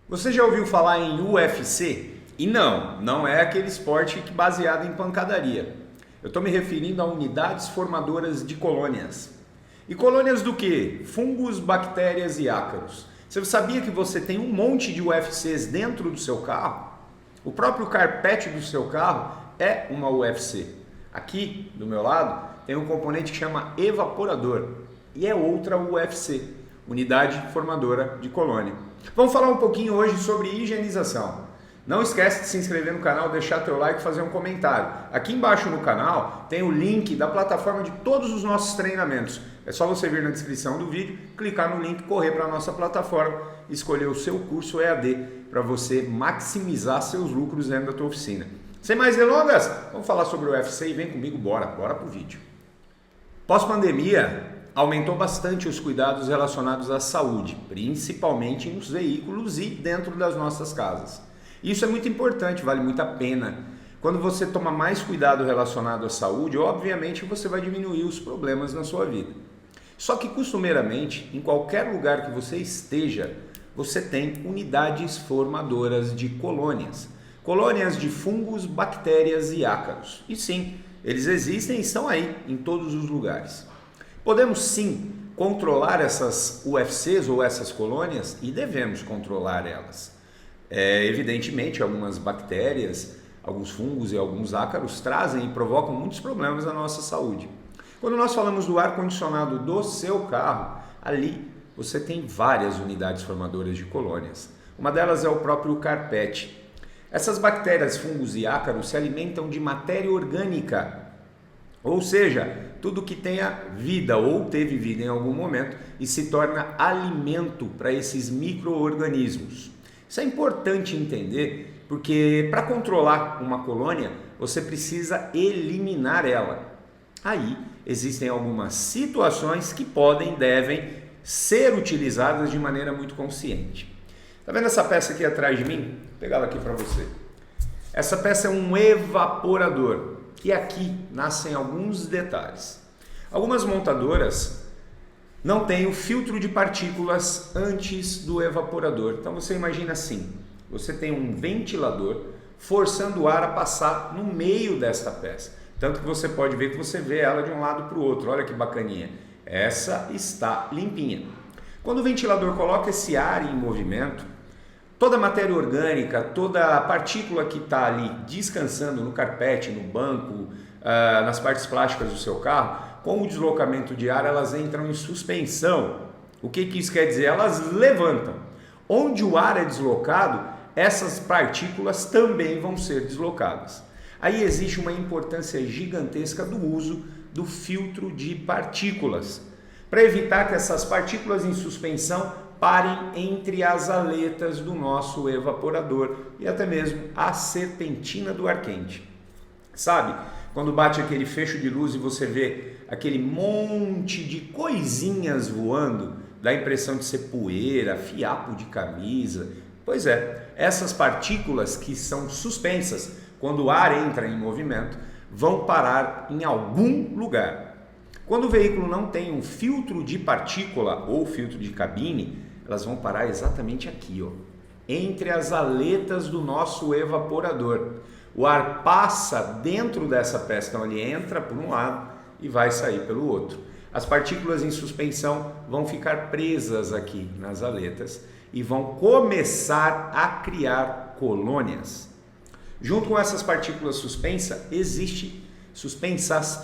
Você já ouviu falar em UFC? E não é aquele esporte baseado em pancadaria. Eu estou me referindo a unidades formadoras de colônias. E colônias do que? Fungos, bactérias e ácaros. Você sabia que você tem um monte de UFCs dentro do seu carro? O próprio carpete do seu carro é uma UFC. Aqui, do meu lado, tem um componente que chama evaporador e é outra UFC, unidade formadora de colônia. Vamos falar um pouquinho hoje sobre higienização. Não esquece de se inscrever no canal, deixar teu like e fazer um comentário. Aqui embaixo no canal tem o link da plataforma de todos os nossos treinamentos. É só você vir na descrição do vídeo, clicar no link, correr para a nossa plataforma, escolher o seu curso EAD para você maximizar seus lucros dentro da tua oficina. Sem mais delongas, vamos falar sobre o UFC e vem comigo, bora pro vídeo. Pós-pandemia, aumentou bastante os cuidados relacionados à saúde, principalmente nos veículos e dentro das nossas casas. Isso é muito importante, vale muito a pena. Quando você toma mais cuidado relacionado à saúde, obviamente você vai diminuir os problemas na sua vida. Só que costumeiramente, em qualquer lugar que você esteja, você tem unidades formadoras de colônias. Colônias de fungos, bactérias e ácaros. E sim, eles existem e estão aí, em todos os lugares. Podemos sim controlar essas UFCs ou essas colônias e devemos controlar elas. Evidentemente, algumas bactérias, alguns fungos e alguns ácaros trazem e provocam muitos problemas na nossa saúde. Quando nós falamos do ar-condicionado do seu carro, ali você tem várias unidades formadoras de colônias. Uma delas é o próprio carpete. Essas bactérias, fungos e ácaros se alimentam de matéria orgânica, ou seja, tudo que tenha vida ou teve vida em algum momento e se torna alimento para esses micro-organismos. Isso é importante entender porque para controlar uma colônia você precisa eliminar ela. Aí existem algumas situações que devem ser utilizadas de maneira muito consciente. Tá vendo essa peça aqui atrás de mim? Vou pegar ela aqui para você. Essa peça é um evaporador e aqui nascem alguns detalhes. Algumas montadoras não têm o filtro de partículas antes do evaporador. Então você imagina assim, você tem um ventilador forçando o ar a passar no meio desta peça. Tanto que você pode ver que você vê ela de um lado para o outro. Olha que bacaninha. Essa está limpinha. Quando o ventilador coloca esse ar em movimento, toda a matéria orgânica, toda a partícula que está ali descansando no carpete, no banco, nas partes plásticas do seu carro, com o deslocamento de ar, elas entram em suspensão. O que isso quer dizer? Elas levantam. Onde o ar é deslocado, essas partículas também vão ser deslocadas. Aí existe uma importância gigantesca do uso do filtro de partículas, para evitar que essas partículas em suspensão parem entre as aletas do nosso evaporador e até mesmo a serpentina do ar quente. Sabe, quando bate aquele fecho de luz e você vê aquele monte de coisinhas voando, dá a impressão de ser poeira, fiapo de camisa. Pois é, essas partículas que são suspensas, quando o ar entra em movimento, vão parar em algum lugar. Quando o veículo não tem um filtro de partícula ou filtro de cabine, elas vão parar exatamente aqui, ó, entre as aletas do nosso evaporador. O ar passa dentro dessa peça, então ele entra por um lado e vai sair pelo outro. As partículas em suspensão vão ficar presas aqui nas aletas e vão começar a criar colônias. Junto com essas partículas suspensas,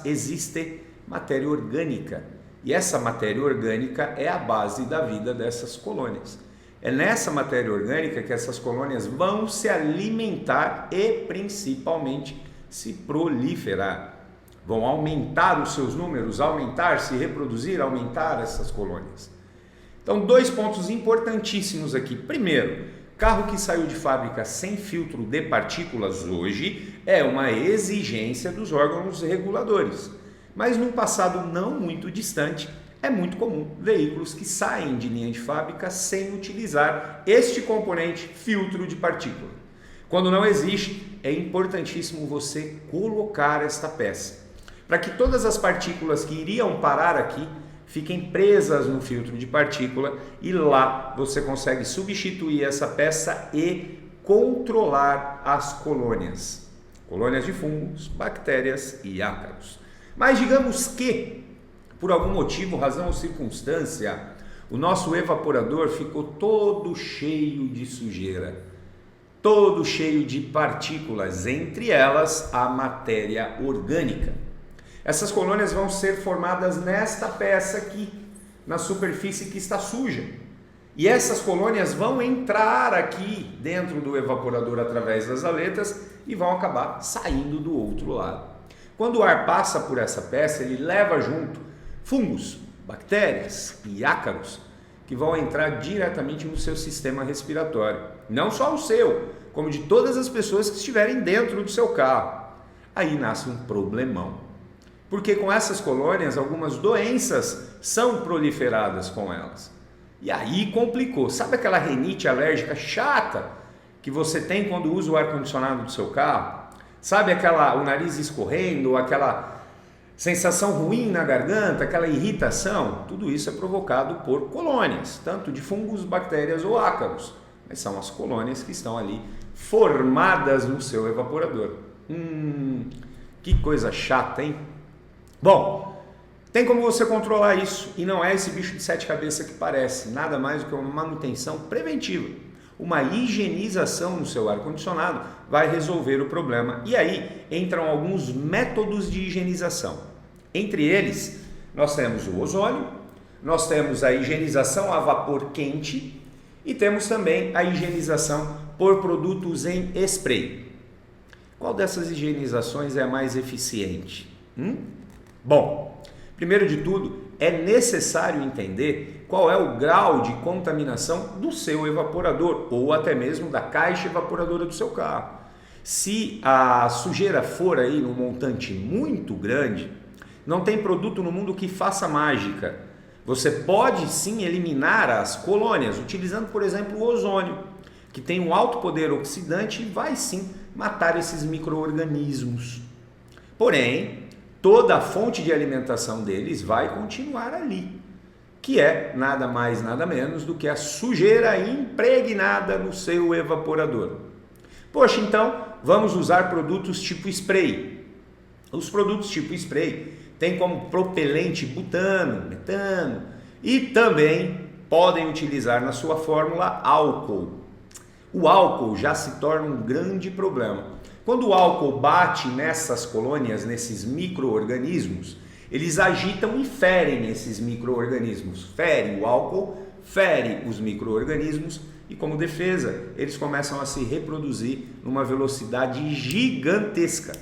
existe matéria orgânica. E essa matéria orgânica é a base da vida dessas colônias. É nessa matéria orgânica que essas colônias vão se alimentar e principalmente se proliferar. Vão aumentar os seus números, se reproduzir, aumentar essas colônias. Então, dois pontos importantíssimos aqui. Primeiro, carro que saiu de fábrica sem filtro de partículas hoje é uma exigência dos órgãos reguladores. Mas num passado não muito distante, é muito comum veículos que saem de linha de fábrica sem utilizar este componente filtro de partícula. Quando não existe, é importantíssimo você colocar esta peça, para que todas as partículas que iriam parar aqui fiquem presas no filtro de partícula e lá você consegue substituir essa peça e controlar as colônias de fungos, bactérias e ácaros. Mas digamos que, por algum motivo, razão ou circunstância, o nosso evaporador ficou todo cheio de sujeira, todo cheio de partículas, entre elas a matéria orgânica. Essas colônias vão ser formadas nesta peça aqui, na superfície que está suja. E essas colônias vão entrar aqui dentro do evaporador através das aletas e vão acabar saindo do outro lado. Quando o ar passa por essa peça, ele leva junto fungos, bactérias e ácaros que vão entrar diretamente no seu sistema respiratório. Não só o seu, como de todas as pessoas que estiverem dentro do seu carro. Aí nasce um problemão. Porque com essas colônias, algumas doenças são proliferadas com elas. E aí complicou. Sabe aquela rinite alérgica chata que você tem quando usa o ar-condicionado do seu carro? Sabe o nariz escorrendo, aquela sensação ruim na garganta, aquela irritação? Tudo isso é provocado por colônias, tanto de fungos, bactérias ou ácaros. Mas são as colônias que estão ali formadas no seu evaporador. Que coisa chata, hein? Bom, tem como você controlar isso e não é esse bicho de 7 cabeças que parece, nada mais do que uma manutenção preventiva. Uma higienização no seu ar-condicionado vai resolver o problema. E aí entram alguns métodos de higienização. Entre eles, nós temos o ozônio, nós temos a higienização a vapor quente e temos também a higienização por produtos em spray. Qual dessas higienizações é a mais eficiente? Bom, primeiro de tudo, é necessário entender qual é o grau de contaminação do seu evaporador ou até mesmo da caixa evaporadora do seu carro. Se a sujeira for aí num montante muito grande, não tem produto no mundo que faça mágica. Você pode sim eliminar as colônias utilizando, por exemplo, o ozônio, que tem um alto poder oxidante e vai sim matar esses micro-organismos. Porém, toda a fonte de alimentação deles vai continuar ali, que é nada mais, nada menos do que a sujeira impregnada no seu evaporador. Poxa, então vamos usar produtos tipo spray. Os produtos tipo spray têm como propelente butano, metano e também podem utilizar na sua fórmula álcool. O álcool já se torna um grande problema. Quando o álcool bate nessas colônias, nesses micro-organismos, eles agitam e ferem esses micro-organismos. Fere o álcool, fere os micro-organismos e, como defesa, eles começam a se reproduzir numa velocidade gigantesca.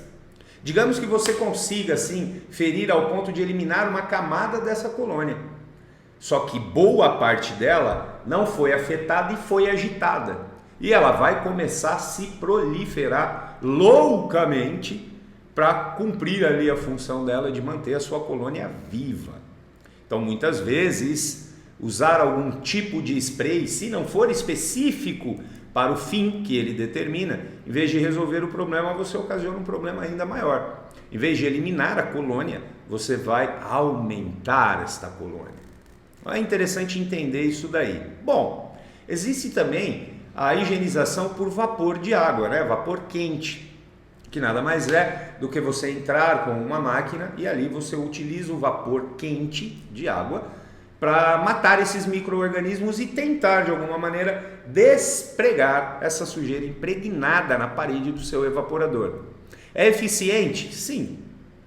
Digamos que você consiga, assim, ferir ao ponto de eliminar uma camada dessa colônia. Só que boa parte dela não foi afetada e foi agitada. E ela vai começar a se proliferar loucamente para cumprir ali a função dela de manter a sua colônia viva. Então, muitas vezes, usar algum tipo de spray, se não for específico para o fim que ele determina, em vez de resolver o problema, você ocasiona um problema ainda maior. Em vez de eliminar a colônia, você vai aumentar esta colônia. É interessante entender isso daí. Bom, existe também a higienização por vapor de água, né? Vapor quente, que nada mais é do que você entrar com uma máquina e ali você utiliza o vapor quente de água para matar esses micro-organismos e tentar de alguma maneira despregar essa sujeira impregnada na parede do seu evaporador. É eficiente? Sim,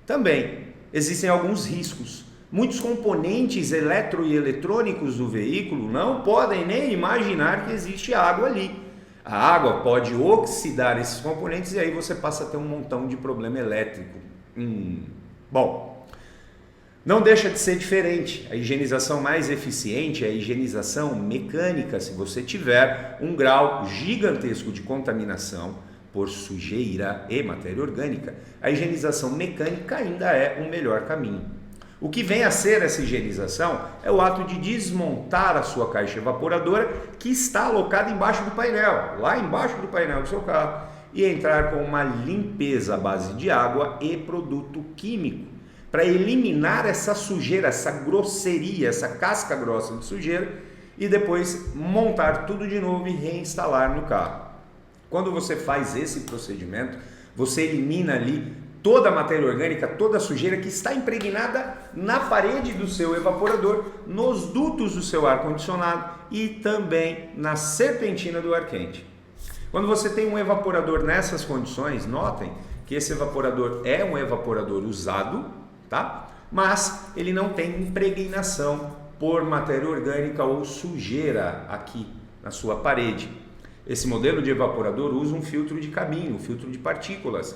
também. Existem alguns riscos. Muitos componentes eletro e eletrônicos do veículo não podem nem imaginar que existe água ali. A água pode oxidar esses componentes e aí você passa a ter um montão de problema elétrico. Bom, não deixa de ser diferente. A higienização mais eficiente é a higienização mecânica, se você tiver um grau gigantesco de contaminação por sujeira e matéria orgânica. A higienização mecânica ainda é o melhor caminho. O que vem a ser essa higienização é o ato de desmontar a sua caixa evaporadora que está alocada embaixo do painel, lá embaixo do painel do seu carro, e entrar com uma limpeza à base de água e produto químico para eliminar essa sujeira, essa grosseria, essa casca grossa de sujeira e depois montar tudo de novo e reinstalar no carro. Quando você faz esse procedimento, você elimina ali toda a matéria orgânica, toda a sujeira que está impregnada na parede do seu evaporador, nos dutos do seu ar-condicionado e também na serpentina do ar quente. Quando você tem um evaporador nessas condições, notem que esse evaporador é um evaporador usado, tá? Mas ele não tem impregnação por matéria orgânica ou sujeira aqui na sua parede. Esse modelo de evaporador usa um filtro de caminho, um filtro de partículas,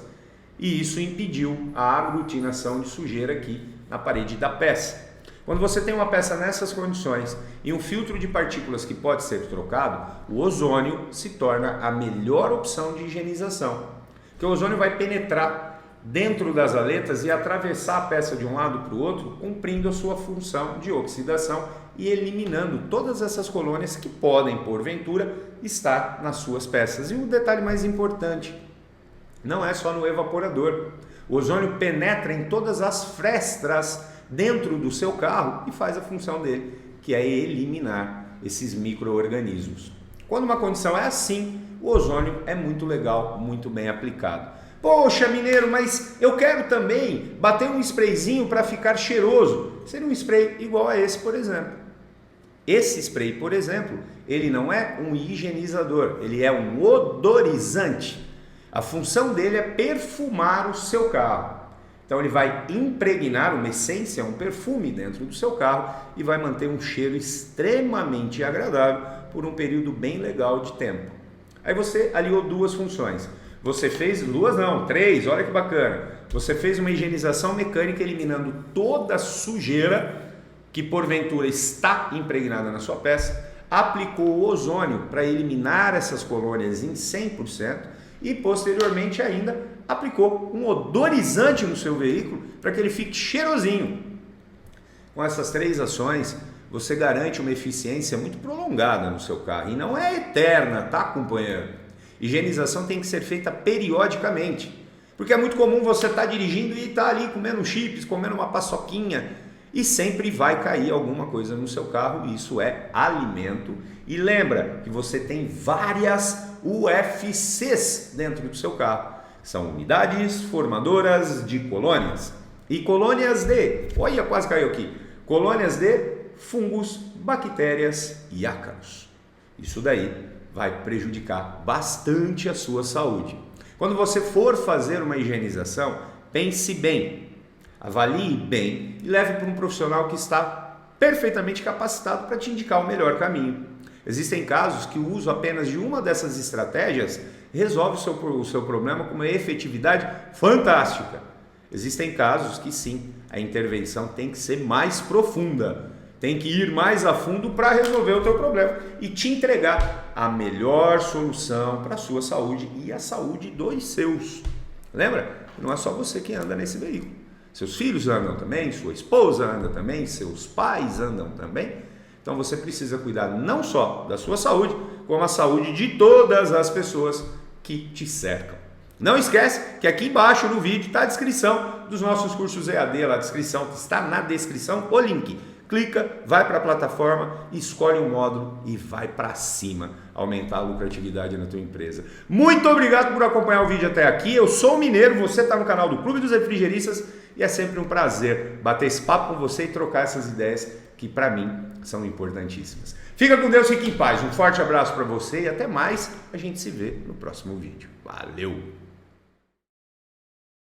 e isso impediu a aglutinação de sujeira aqui na parede da peça. Quando você tem uma peça nessas condições e um filtro de partículas que pode ser trocado, o ozônio se torna a melhor opção de higienização, porque o ozônio vai penetrar dentro das aletas e atravessar a peça de um lado para o outro, cumprindo a sua função de oxidação e eliminando todas essas colônias que podem, porventura, estar nas suas peças. E um detalhe mais importante, não é só no evaporador. O ozônio penetra em todas as frestas dentro do seu carro e faz a função dele, que é eliminar esses micro-organismos. Quando uma condição é assim, o ozônio é muito legal, muito bem aplicado. Poxa, mineiro, mas eu quero também bater um sprayzinho para ficar cheiroso. Seria um spray igual a esse, por exemplo. Esse spray, por exemplo, ele não é um higienizador, ele é um odorizante. A função dele é perfumar o seu carro. Então ele vai impregnar uma essência, um perfume dentro do seu carro e vai manter um cheiro extremamente agradável por um período bem legal de tempo. Aí você aliou duas funções. Você fez duas não, três, olha que bacana. Você fez uma higienização mecânica eliminando toda a sujeira que porventura está impregnada na sua peça, aplicou o ozônio para eliminar essas colônias em 100% e posteriormente ainda aplicou um odorizante no seu veículo para que ele fique cheirosinho. Com essas três ações, você garante uma eficiência muito prolongada no seu carro e não é eterna, tá, companheiro? Higienização tem que ser feita periodicamente, porque é muito comum você estar dirigindo e estar ali comendo chips, comendo uma paçoquinha e sempre vai cair alguma coisa no seu carro, e isso é alimento. E lembra que você tem várias UFCs dentro do seu carro, são unidades formadoras de colônias, e colônias de, olha, quase caiu aqui, colônias de fungos, bactérias e ácaros. Isso daí vai prejudicar bastante a sua saúde. Quando você for fazer uma higienização, pense bem, avalie bem e leve para um profissional que está perfeitamente capacitado para te indicar o melhor caminho. Existem casos que o uso apenas de uma dessas estratégias resolve o seu problema com uma efetividade fantástica. Existem casos que sim, a intervenção tem que ser mais profunda. Tem que ir mais a fundo para resolver o teu problema e te entregar a melhor solução para a sua saúde e a saúde dos seus. Lembra? Não é só você que anda nesse veículo. Seus filhos andam também, sua esposa anda também, seus pais andam também. Então você precisa cuidar não só da sua saúde, como a saúde de todas as pessoas que te cercam. Não esquece que aqui embaixo no vídeo está a descrição dos nossos cursos EAD, lá a descrição que está na descrição, o link. Clica, vai para a plataforma, escolhe um módulo e vai para cima, aumentar a lucratividade na tua empresa. Muito obrigado por acompanhar o vídeo até aqui. Eu sou o Mineiro, você está no canal do Clube dos Refrigeristas e é sempre um prazer bater esse papo com você e trocar essas ideias que para mim são importantíssimas. Fica com Deus, fique em paz. Um forte abraço para você e até mais. A gente se vê no próximo vídeo. Valeu!